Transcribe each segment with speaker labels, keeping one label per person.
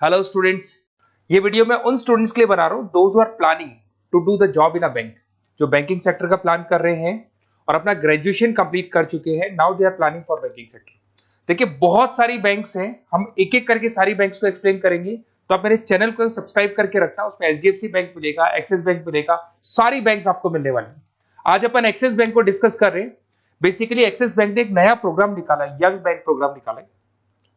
Speaker 1: Hello students, ये video मैं उन स्टूडेंट्स के लिए बना रहा हूँ those who are planning to do the job in a bank, जो बैंकिंग सेक्टर का प्लान कर रहे हैं और अपना ग्रेजुएशन कंप्लीट कर चुके हैं। Now they are planning for banking sector. देखिए, बहुत सारी बैंक्स हैं, हम एक एक करके सारी बैंक्स को एक्सप्लेन करेंगे। तो आप मेरे चैनल को सब्सक्राइब करके रखना, उसमें एचडीएफसी बैंक मिलेगा, एक्सिस बैंक मिलेगा, सारी बैंक्स आपको मिलने वाली हैं। आज अपन एक्सिस बैंक को डिस्कस कर रहे हैं। बेसिकली एक्सिस बैंक ने एक नया प्रोग्राम निकाला है, यंग बैंक प्रोग्राम निकाला है।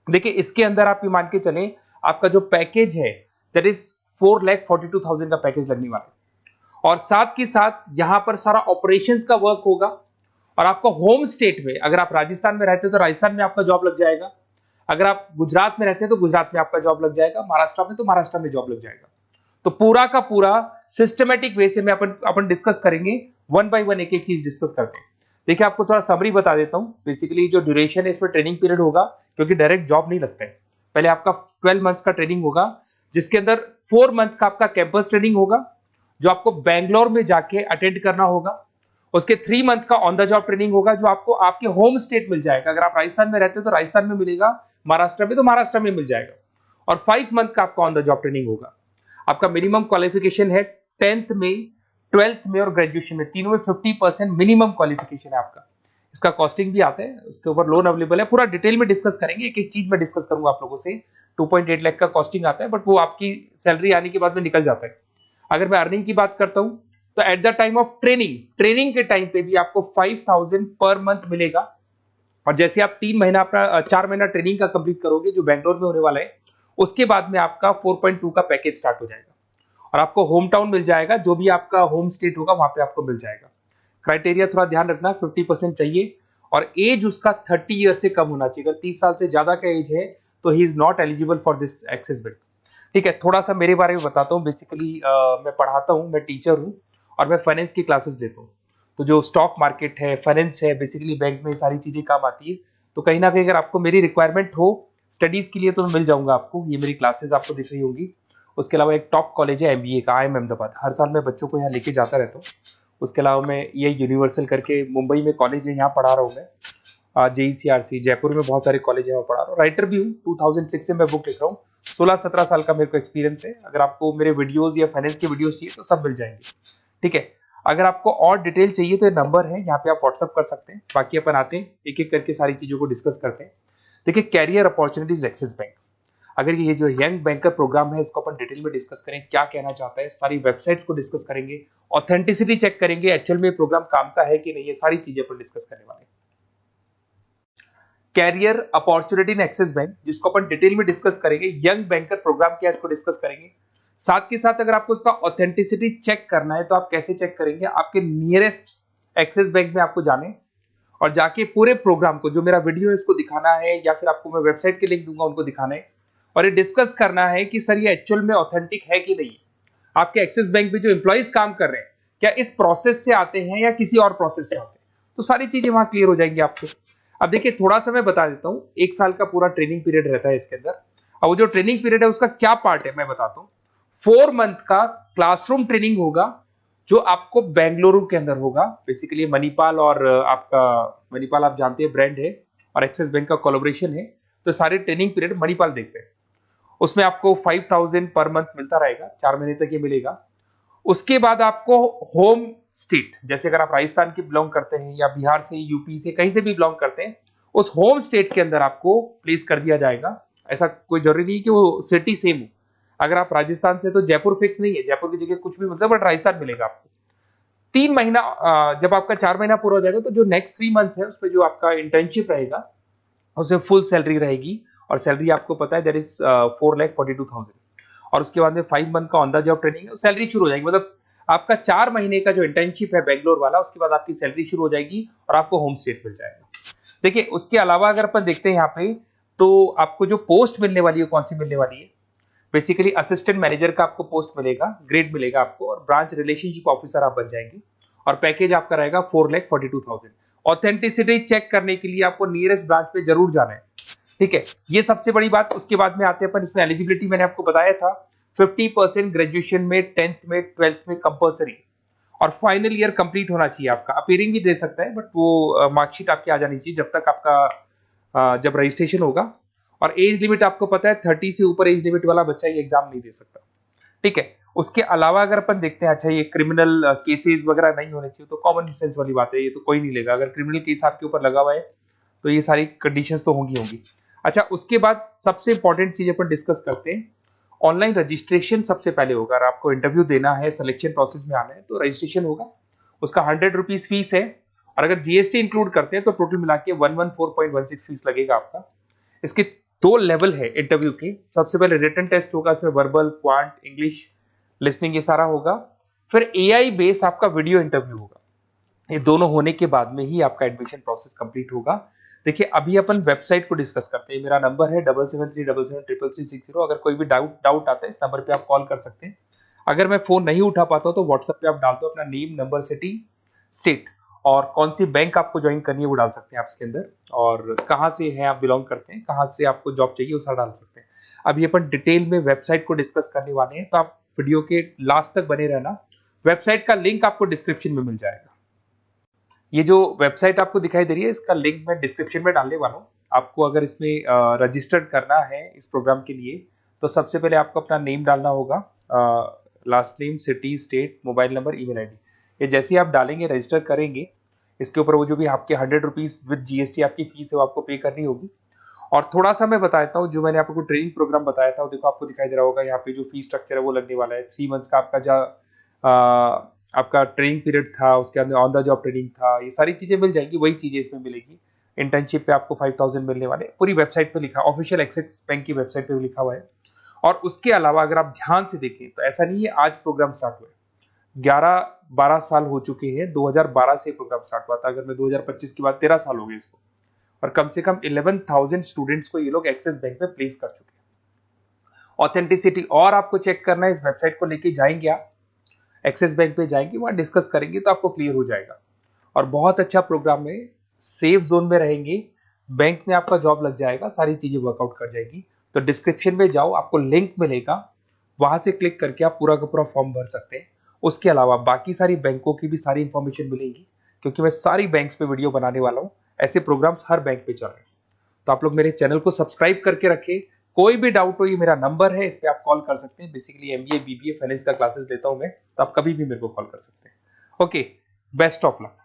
Speaker 1: देखिए, इसके अंदर आप ये मान के चलें, आपका जो पैकेज है दैट इज 4,42,000 का पैकेज लगने वाला है। और साथ के साथ यहां पर सारा ऑपरेशंस का वर्क होगा। और आपका होम स्टेट में, अगर आप राजस्थान में रहते हैं तो राजस्थान में आपका जॉब लग जाएगा, अगर आप गुजरात में रहते हैं तो गुजरात में आपका जॉब लग जाएगा, महाराष्ट्र में तो महाराष्ट्र में जॉब लग जाएगा। तो पूरा का पूरा सिस्टमेटिक वे से में अपन डिस्कस करेंगे, वन बाय वन एक एक चीज डिस्कस करते हैं। देखिए, आपको थोड़ा समरी बता देता हूं। बेसिकली जो ड्यूरेशन है, इसमें ट्रेनिंग पीरियड होगा, क्योंकि डायरेक्ट जॉब नहीं लगता है। पहले आपका 12 मंथ्स का ट्रेनिंग होगा, जिसके अंदर 4 मंथ का आपका कैंपस ट्रेनिंग होगा, जो आपको बैंगलोर में जाके अटेंड करना होगा। उसके 3 मंथ का ऑन द जॉब ट्रेनिंग होगा, जो आपको आपके होम स्टेट मिल जाएगा। अगर आप राजस्थान में रहते हो तो राजस्थान में मिलेगा, महाराष्ट्र में तो महाराष्ट्र में मिल जाएगा। और 5 मंथ का आपका ऑन द जॉब ट्रेनिंग होगा। आपका मिनिमम क्वालिफिकेशन है 10th में, 12th में और ग्रेजुएशन में, तीनों में 50% मिनिमम क्वालिफिकेशन है आपका। इसका कॉस्टिंग भी आता है, उसके ऊपर लोन अवेलेबल है। पूरा डिटेल में डिस्कस करेंगे, एक एक चीज में डिस्कस करूंगा आप लोगों से। 2.8 लाख का कॉस्टिंग आता है, बट वो आपकी सैलरी आने के बाद में निकल जाता है। अगर मैं अर्निंग की बात करता हूं, तो at the time of training के टाइम पे भी आपको 5,000 पर मंथ मिलेगा। और जैसे आप 3 महीना अपना 4 महीना ट्रेनिंग का कंप्लीट करोगे, जो बैंगलोर में होने वाला है, उसके बाद में आपका 4.2 का पैकेज स्टार्ट हो जाएगा। और आपको होम टाउन मिल जाएगा, जो भी आपका होम स्टेट होगा वहां पे आपको मिल जाएगा। क्राइटेरिया थोड़ा ध्यान रखना, 50% चाहिए और एज उसका 30 ईयर से कम होना चाहिए। अगर 30 साल से ज्यादा का एज है तो he is not eligible for this Axis bank. ठीक है, थोड़ा सा मेरे बारे में बताता हूँ। बेसिकली मैं पढ़ाता हूँ, मैं टीचर हूँ और मैं फाइनेंस की क्लासेस लेता हूँ। तो जो स्टॉक मार्केट है, फाइनेंस है, बेसिकली बैंक में सारी चीजें काम आती है। तो कहीं ना कहीं अगर आपको मेरी रिक्वायरमेंट हो स्टडीज के लिए तो मिल जाऊंगा आपको। ये मेरी क्लासेस आपको दिख रही होंगी। उसके अलावा एक टॉप कॉलेज है एमबीए का, IIM अहमदाबाद। हर साल मैं बच्चों को यहाँ लेके जाता रहता हूँ। उसके अलावा मैं ये यूनिवर्सल करके मुंबई में कॉलेज है, यहाँ पढ़ा रहा हूँ मैं। JECRC जयपुर में बहुत सारे कॉलेज है, वहाँ पढ़ा रहा हूँ। राइटर भी हूँ, 2006 से मैं बुक लिख रहा हूँ। 16-17 साल का मेरे को एक्सपीरियंस है। अगर आपको मेरे वीडियोस या फाइनेंस के वीडियोस चाहिए तो सब मिल जाएंगे। ठीक है, अगर आपको और डिटेल चाहिए तो ये नंबर है, यहाँ पे आप व्हाट्सअप कर सकते हैं। बाकी अपन आते हैं एक एक करके सारी चीजों को डिस्कस करते हैं। देखिए, कैरियर अपॉर्चुनिटीज एक्सिस बैंक। अगर ये जो यंग बैंक का प्रोग्राम है, इसको अपन डिटेल में डिस्कस करें, क्या कहना चाहता है, सारी वेबसाइट्स को डिस्कस करेंगे, ऑथेंटिसिटी चेक करेंगे, एक्चुअल में प्रोग्राम काम का है कि नहीं, ये सारी चीजें अपन डिस्कस करने वाले हैं। Career opportunity in Axis bank, जिसको अपन डिटेल में डिस्कस करेंगे। यंग बैंकर प्रोग्राम क्या है, इसको डिस्कस करेंगे। साथ के साथ अगर आपको उसका ऑथेंटिसिटी चेक करना है तो आप कैसे चेक करेंगे, आपके नियरेस्ट एक्सिस बैंक में आपको जाने और जाके पूरे प्रोग्राम को, जो मेरा वीडियो है इसको दिखाना है, या फिर आपको मैं वेबसाइट के लिंक दूंगा उनको दिखाना है। और ये डिस्कस करना है कि सर ये एक्चुअल में ऑथेंटिक है कि नहीं। आपके एक्सिस बैंक में जो एम्प्लॉइज काम कर रहे हैं, क्या इस प्रोसेस से आते हैं या किसी और प्रोसेस से आते हैं, तो सारी चीजें वहां क्लियर हो जाएंगी आपको। अब देखिए, थोड़ा सा मैं बता देता हूँ। 1 साल का पूरा ट्रेनिंग पीरियड रहता है इसके अंदर। अब वो जो ट्रेनिंग पीरियड है उसका क्या पार्ट है मैं बताता हूँ। 4 मंथ का क्लासरूम ट्रेनिंग होगा, जो आपको बेंगलुरु के अंदर होगा। बेसिकली मणिपाल और आपका मणिपाल आप जानते हैं ब्रांड है, और एक्सिस बैंक का कोलैबोरेशन है। तो सारे ट्रेनिंग पीरियड मणिपाल देखते हैं। उसमें आपको 5,000 पर मंथ मिलता रहेगा, 4 महीने तक ये मिलेगा। उसके बाद आपको होम स्टेट, जैसे अगर आप राजस्थान के बिलोंग करते हैं या बिहार से, यूपी से, कहीं से भी बिलोंग करते हैं, उस होम स्टेट के अंदर आपको प्लेस कर दिया जाएगा। ऐसा कोई जरूरी नहीं कि वो सिटी सेम हो। अगर आप राजस्थान से तो जयपुर फिक्स नहीं है, जयपुर की जगह कुछ भी मतलब, बट राजस्थान मिलेगा आपको। 3 महीना जब आपका 4 महीना पूरा हो जाएगा, तो जो नेक्स्ट 3 मंथ्स है उसमें जो आपका इंटर्नशिप रहेगा उसमें फुल सैलरी रहेगी। और सैलरी आपको पता है दैट इज 4,42,000। और उसके बाद में 5 मंथ का ऑन द जॉब ट्रेनिंग है, सैलरी शुरू हो जाएगी। मतलब आपका 4 महीने का जो इंटर्नशिप है बेंगलोर वाला, उसके बाद आपकी सैलरी शुरू हो जाएगी और आपको होम स्टेट मिल जाएगा। देखिए, उसके अलावा अगर अपन देखते हैं यहाँ पे, तो आपको जो पोस्ट मिलने वाली है कौन सी मिलने वाली है। बेसिकली असिस्टेंट मैनेजर का आपको पोस्ट मिलेगा, ग्रेड मिलेगा आपको, और ब्रांच रिलेशनशिप ऑफिसर आप बन जाएंगे। और पैकेज आपका रहेगा 4,42,000। ऑथेंटिसिटी चेक करने के लिए आपको नियरेस्ट ब्रांच पे जरूर जाना है। ठीक है, ये सबसे बड़ी बात। उसके बाद में आते हैं अपन, इसमें एलिजिबिलिटी मैंने आपको बताया था 50% ग्रेजुएशन में, 10th में, 12th में कंपल्सरी, और फाइनल ईयर कंप्लीट होना चाहिए आपका। अपीयरिंग भी दे सकता है, बट वो मार्कशीट आपकी आ जानी चाहिए जब तक आपका जब रजिस्ट्रेशन होगा। और एज लिमिट आपको पता है 30 से ऊपर एज लिमिट वाला बच्चा ये एग्जाम नहीं दे सकता, ठीक है। उसके अलावा अगर अपन देखते हैं, अच्छा ये क्रिमिनल केसेस वगैरह नहीं होने चाहिए, तो कॉमन सेंस वाली बात है, ये तो कोई नहीं लेगा। अगर क्रिमिनल केस आपके ऊपर लगा हुआ है तो ये सारी कंडीशंस तो होंगी। अच्छा, उसके बाद सबसे इंपॉर्टेंट चीज अपन डिस्कस करते हैं, ऑनलाइन रजिस्ट्रेशन सबसे पहले होगा। अगर आपको इंटरव्यू देना है, सिलेक्शन प्रोसेस में आना है, तो रजिस्ट्रेशन होगा, उसका 100 रुपीज फीस है, और अगर जीएसटी इंक्लूड करते हैं तो टोटल मिला के 114.16 फीस लगेगा आपका। इसके 2 लेवल है इंटरव्यू के। सबसे पहले रिटन टेस्ट होगा, इसमें वर्बल, क्वांट, इंग्लिश, लिसनिंग, ये सारा होगा। फिर एआई बेस आपका वीडियो इंटरव्यू होगा। ये दोनों होने के बाद में ही आपका एडमिशन प्रोसेस कंप्लीट होगा। देखिए, अभी अपन वेबसाइट को डिस्कस करते हैं। मेरा नंबर है 7737733360। अगर कोई भी डाउट आता है, इस नंबर पे आप कॉल कर सकते हैं। अगर मैं फोन नहीं उठा पाता हूं तो व्हाट्सएप पे आप डाल दो अपना नेम, नंबर, सिटी, स्टेट, और कौन सी बैंक आपको ज्वाइन करनी है वो डाल सकते हैं आप इसके अंदर, और कहाँ से है आप बिलोंग करते हैं, कहाँ से आपको जॉब चाहिए वो सारा डाल सकते हैं। अभी अपन डिटेल में वेबसाइट को डिस्कस करने वाले हैं, तो आप वीडियो के लास्ट तक बने रहना। वेबसाइट का लिंक आपको डिस्क्रिप्शन में मिल जाएगा। ये जो वेबसाइट आपको दिखाई दे रही है, इसका लिंक मैं डिस्क्रिप्शन में डालने वाला हूँ। आपको अगर इसमें रजिस्टर्ड करना है इस प्रोग्राम के लिए, तो सबसे पहले आपको अपना नेम डालना होगा, last name, city, state, mobile number, email ID. ये जैसे ही आप डालेंगे, रजिस्टर करेंगे, इसके ऊपर वो जो भी आपके 100 रुपीज विद जीएसटी आपकी फीस है वो आपको पे करनी होगी। और थोड़ा सा मैं बता देता हूँ, जो मैंने आपको ट्रेनिंग प्रोग्राम बताया था, देखो आपको दिखाई दे रहा होगा यहाँ पे जो फीस स्ट्रक्चर है वो लगने वाला है। 3 मंथ्स का आपका जो आपका ट्रेनिंग पीरियड था, उसके अंदर ऑन द जॉब ट्रेनिंग था, ये सारी चीजें मिल जाएंगी, वही चीजें इसमें मिलेगी। इंटर्नशिप पे आपको 5000 मिलने वाले, पूरी वेबसाइट पे लिखा, ऑफिशियल एक्सिस बैंक की वेबसाइट पे भी लिखा हुआ है। और उसके अलावा अगर आप ध्यान से देखें तो ऐसा नहीं है आज प्रोग्राम स्टार्ट हुआ है, 11-12 साल हो चुके हैं। 2012 से प्रोग्राम स्टार्ट हुआ था, अगर मैं 2025 की बात, 13 साल हो गए इसको, और कम से कम 11,000 स्टूडेंट्स को ये लोग एक्सिस बैंक में प्लेस कर चुके हैं। ऑथेंटिसिटी और आपको चेक करना है, इस वेबसाइट को लेके जाएंगे आप, एक्सिस बैंक पे जाएंगे, वहां डिस्कस करेंगे तो आपको क्लियर हो जाएगा। और बहुत अच्छा प्रोग्राम है, सेफ जोन में रहेंगे, बैंक में आपका जॉब लग जाएगा, सारी चीजें वर्कआउट कर जाएगी। तो डिस्क्रिप्शन में जाओ, आपको लिंक मिलेगा, वहां से क्लिक करके आप पूरा का पूरा फॉर्म भर सकते हैं। उसके अलावा बाकी सारी बैंकों की भी सारी इंफॉर्मेशन मिलेगी, क्योंकि मैं सारी बैंक्स पे वीडियो बनाने वाला हूं। ऐसे प्रोग्राम्स हर बैंक पे चल रहे हैं। तो आप लोग मेरे चैनल को सब्सक्राइब करके रखें। कोई भी डाउट हो, ये मेरा नंबर है, इस पे आप कॉल कर सकते हैं। बेसिकली एमबीए, बीबीए, फाइनेंस का क्लासेस लेता हूं मैं, तो आप कभी भी मेरे को कॉल कर सकते हैं। Okay, best of luck.